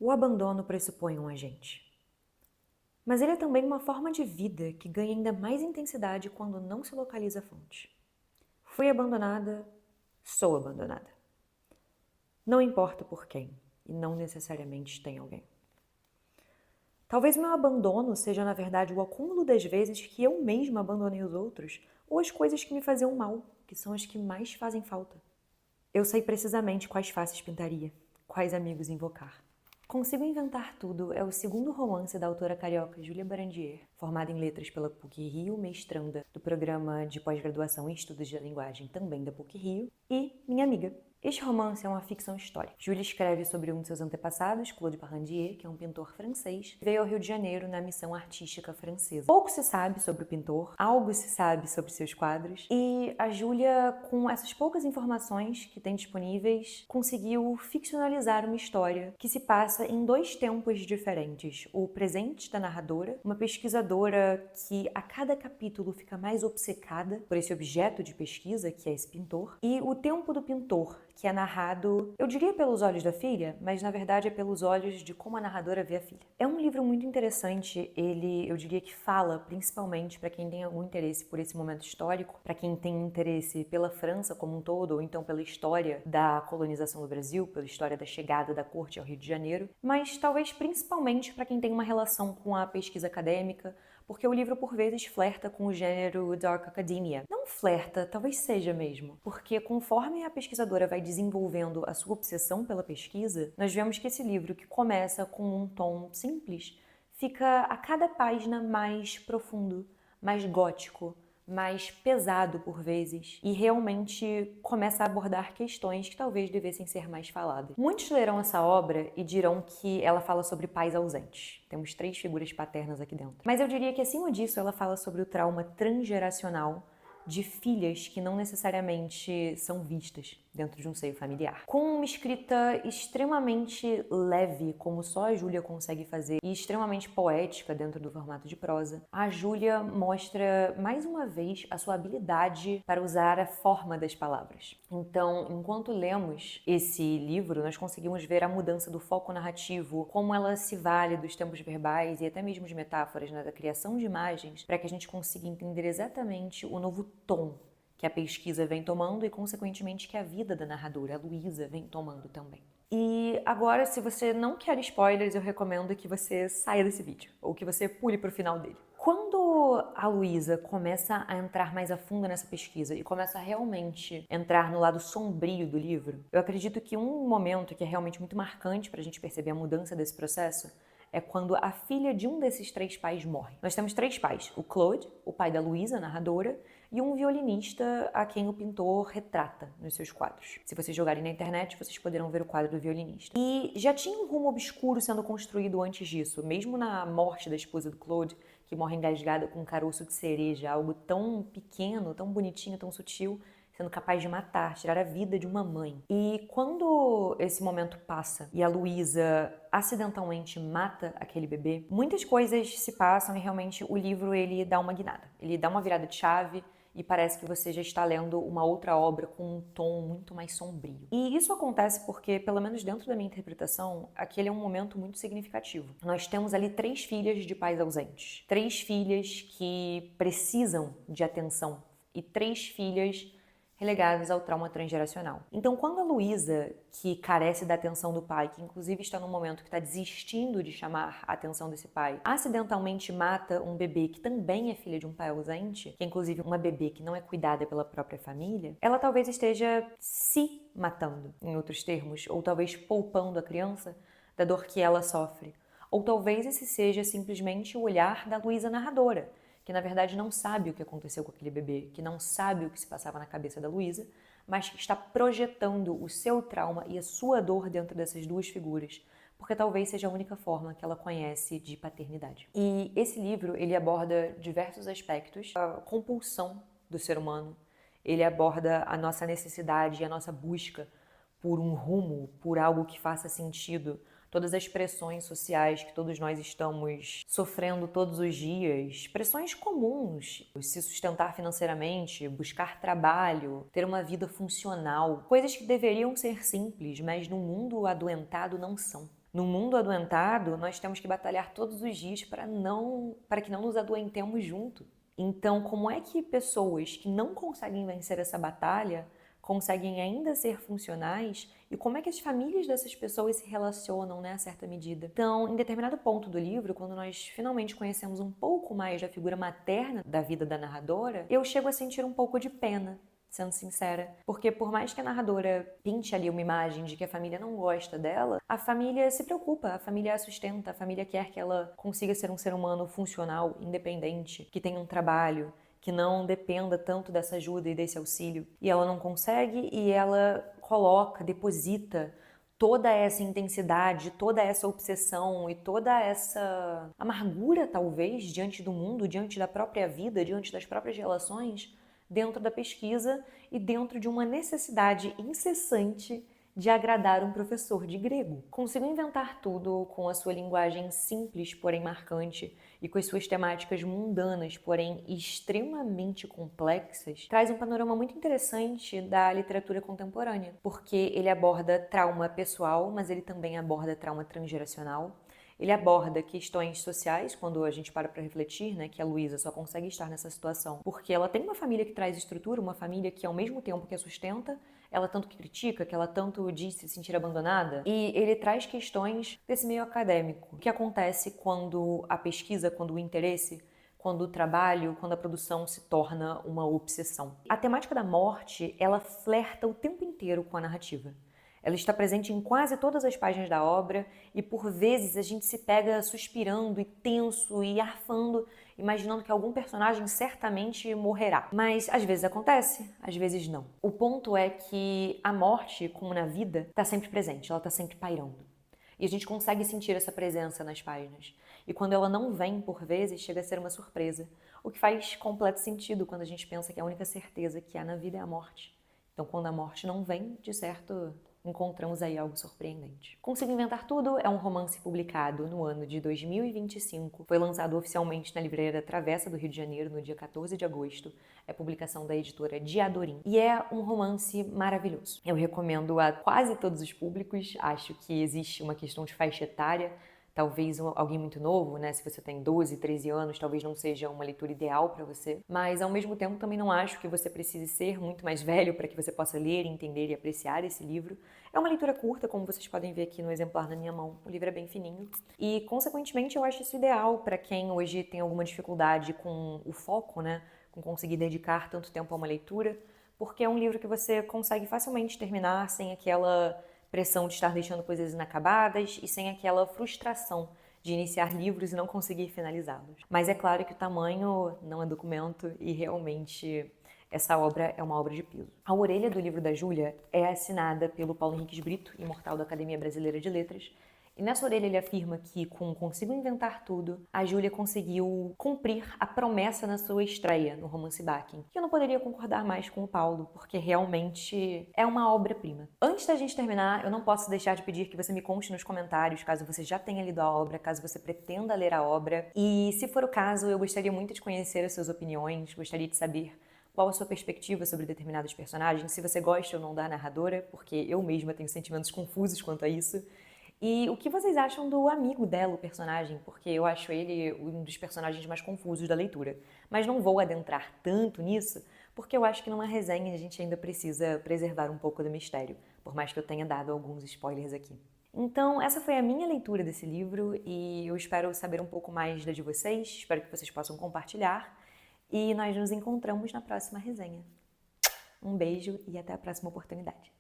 O abandono pressupõe um agente. Mas ele é também uma forma de vida que ganha ainda mais intensidade quando não se localiza a fonte. Fui abandonada, sou abandonada. Não importa por quem, e não necessariamente tem alguém. Talvez o meu abandono seja, na verdade, o acúmulo das vezes que eu mesma abandonei os outros, ou as coisas que me faziam mal, que são as que mais fazem falta. Eu sei precisamente quais faces pintaria, quais amigos invocar. Consigo Inventar Tudo é o segundo romance da autora carioca Júlia Barandier, formada em letras pela PUC-Rio, mestranda do programa de pós-graduação em estudos da linguagem também da PUC-Rio, e minha amiga. Este romance é uma ficção histórica. Júlia escreve sobre um de seus antepassados, Claude Barandier, que é um pintor francês, que veio ao Rio de Janeiro na missão artística francesa. Pouco se sabe sobre o pintor, algo se sabe sobre seus quadros, e a Júlia, com essas poucas informações que tem disponíveis, conseguiu ficcionalizar uma história que se passa em dois tempos diferentes. O presente da narradora, uma pesquisadora que a cada capítulo fica mais obcecada por esse objeto de pesquisa, que é esse pintor, e o tempo do pintor, que é narrado, eu diria pelos olhos da filha, mas na verdade é pelos olhos de como a narradora vê a filha. É um livro muito interessante, eu diria que fala principalmente para quem tem algum interesse por esse momento histórico, para quem tem interesse pela França como um todo, ou então pela história da colonização do Brasil, pela história da chegada da corte ao Rio de Janeiro, mas talvez principalmente para quem tem uma relação com a pesquisa acadêmica, porque o livro por vezes flerta com o gênero dark academia. Não flerta, talvez seja mesmo, porque conforme a pesquisadora vai desenvolvendo a sua obsessão pela pesquisa, nós vemos que esse livro, que começa com um tom simples, fica a cada página mais profundo, mais gótico, mais pesado por vezes, e realmente começa a abordar questões que talvez devessem ser mais faladas. Muitos lerão essa obra e dirão que ela fala sobre pais ausentes. Temos 3 figuras paternas aqui dentro. Mas eu diria que acima disso ela fala sobre o trauma transgeracional de filhas que não necessariamente são vistas dentro de um seio familiar. Com uma escrita extremamente leve, como só a Júlia consegue fazer, e extremamente poética dentro do formato de prosa, a Júlia mostra mais uma vez a sua habilidade para usar a forma das palavras. Então, enquanto lemos esse livro, nós conseguimos ver a mudança do foco narrativo, como ela se vale dos tempos verbais e até mesmo de metáforas, né, da criação de imagens, para que a gente consiga entender exatamente o novo tom que a pesquisa vem tomando e, consequentemente, que a vida da narradora, a Luísa, vem tomando também. E agora, se você não quer spoilers, eu recomendo que você saia desse vídeo, ou que você pule para o final dele. Quando a Luísa começa a entrar mais a fundo nessa pesquisa e começa a realmente entrar no lado sombrio do livro, eu acredito que um momento que é realmente muito marcante para a gente perceber a mudança desse processo é quando a filha de um desses 3 pais morre. Nós temos 3 pais, o Claude, o pai da Luísa, a narradora, e um violinista a quem o pintor retrata nos seus quadros. Se vocês jogarem na internet, vocês poderão ver o quadro do violinista. E já tinha um rumo obscuro sendo construído antes disso, mesmo na morte da esposa do Claude, que morre engasgada com um caroço de cereja, algo tão pequeno, tão bonitinho, tão sutil, sendo capaz de matar, tirar a vida de uma mãe. E quando esse momento passa e a Luísa acidentalmente mata aquele bebê, muitas coisas se passam e realmente o livro ele dá uma guinada. Ele dá uma virada de chave e parece que você já está lendo uma outra obra com um tom muito mais sombrio. E isso acontece porque, pelo menos dentro da minha interpretação, aquele é um momento muito significativo. Nós temos ali 3 filhas de pais ausentes. 3 filhas que precisam de atenção e 3 filhas relegadas ao trauma transgeracional. Então, quando a Luísa, que carece da atenção do pai, que inclusive está num momento que está desistindo de chamar a atenção desse pai, acidentalmente mata um bebê que também é filha de um pai ausente, que é inclusive uma bebê que não é cuidada pela própria família, ela talvez esteja se matando, em outros termos, ou talvez poupando a criança da dor que ela sofre. Ou talvez esse seja simplesmente o olhar da Luísa narradora, que na verdade não sabe o que aconteceu com aquele bebê, que não sabe o que se passava na cabeça da Luísa, mas que está projetando o seu trauma e a sua dor dentro dessas 2 figuras, porque talvez seja a única forma que ela conhece de paternidade. E esse livro, ele aborda diversos aspectos, a compulsão do ser humano, ele aborda a nossa necessidade e a nossa busca por um rumo, por algo que faça sentido, todas as pressões sociais que todos nós estamos sofrendo todos os dias, pressões comuns, se sustentar financeiramente, buscar trabalho, ter uma vida funcional, coisas que deveriam ser simples, mas no mundo adoentado não são. No mundo adoentado, nós temos que batalhar todos os dias para que não nos adoentemos junto. Então, como é que pessoas que não conseguem vencer essa batalha conseguem ainda ser funcionais e como é que as famílias dessas pessoas se relacionam, né, a certa medida? Então, em determinado ponto do livro, quando nós finalmente conhecemos um pouco mais da figura materna da vida da narradora, eu chego a sentir um pouco de pena, sendo sincera. Porque por mais que a narradora pinte ali uma imagem de que a família não gosta dela, a família se preocupa, a família a sustenta, a família quer que ela consiga ser um ser humano funcional, independente, que tenha um trabalho, que não dependa tanto dessa ajuda e desse auxílio. E ela não consegue e ela coloca, deposita toda essa intensidade, toda essa obsessão e toda essa amargura, talvez, diante do mundo, diante da própria vida, diante das próprias relações, dentro da pesquisa e dentro de uma necessidade incessante de agradar um professor de grego. Consigo inventar tudo com a sua linguagem simples, porém marcante, e com as suas temáticas mundanas, porém extremamente complexas, traz um panorama muito interessante da literatura contemporânea, porque ele aborda trauma pessoal, mas ele também aborda trauma transgeracional. Ele aborda questões sociais, quando a gente para refletir, né, que a Luísa só consegue estar nessa situação porque ela tem uma família que traz estrutura, uma família que ao mesmo tempo que a sustenta, ela tanto que critica, que ela tanto diz se sentir abandonada. E ele traz questões desse meio acadêmico. O que acontece quando a pesquisa, quando o interesse, quando o trabalho, quando a produção se torna uma obsessão. A temática da morte, ela flerta o tempo inteiro com a narrativa. Ela está presente em quase todas as páginas da obra e por vezes a gente se pega suspirando e tenso e arfando, imaginando que algum personagem certamente morrerá. Mas às vezes acontece, às vezes não. O ponto é que a morte, como na vida, está sempre presente, ela está sempre pairando. E a gente consegue sentir essa presença nas páginas. E quando ela não vem, por vezes, chega a ser uma surpresa. O que faz completo sentido quando a gente pensa que a única certeza que há na vida é a morte. Então, quando a morte não vem, de certo, encontramos aí algo surpreendente. Consigo Inventar Tudo é um romance publicado no ano de 2025. Foi lançado oficialmente na livraria Travessa do Rio de Janeiro no dia 14 de agosto. É publicação da editora Diadorim. E é um romance maravilhoso. Eu recomendo a quase todos os públicos. Acho que existe uma questão de faixa etária. Talvez alguém muito novo, né? Se você tem 12, 13 anos, talvez não seja uma leitura ideal para você. Mas, ao mesmo tempo, também não acho que você precise ser muito mais velho para que você possa ler, entender e apreciar esse livro. É uma leitura curta, como vocês podem ver aqui no exemplar na minha mão. O livro é bem fininho. E, consequentemente, eu acho isso ideal para quem hoje tem alguma dificuldade com o foco, né? Com conseguir dedicar tanto tempo a uma leitura. Porque é um livro que você consegue facilmente terminar sem aquela pressão de estar deixando coisas inacabadas e sem aquela frustração de iniciar livros e não conseguir finalizá-los. Mas é claro que o tamanho não é documento e realmente essa obra é uma obra de peso. A orelha do livro da Júlia é assinada pelo Paulo Henriques Brito, imortal da Academia Brasileira de Letras, e nessa orelha ele afirma que, com Consigo Inventar Tudo, a Júlia conseguiu cumprir a promessa na sua estreia no romance Baquem. E eu não poderia concordar mais com o Paulo, porque realmente é uma obra-prima. Antes da gente terminar, eu não posso deixar de pedir que você me conte nos comentários, caso você já tenha lido a obra, caso você pretenda ler a obra. E, se for o caso, eu gostaria muito de conhecer as suas opiniões, gostaria de saber qual a sua perspectiva sobre determinados personagens, se você gosta ou não da narradora, porque eu mesma tenho sentimentos confusos quanto a isso. E o que vocês acham do amigo dela, o personagem? Porque eu acho ele um dos personagens mais confusos da leitura. Mas não vou adentrar tanto nisso, porque eu acho que numa resenha a gente ainda precisa preservar um pouco do mistério, por mais que eu tenha dado alguns spoilers aqui. Então, essa foi a minha leitura desse livro e eu espero saber um pouco mais da de vocês, espero que vocês possam compartilhar e nós nos encontramos na próxima resenha. Um beijo e até a próxima oportunidade.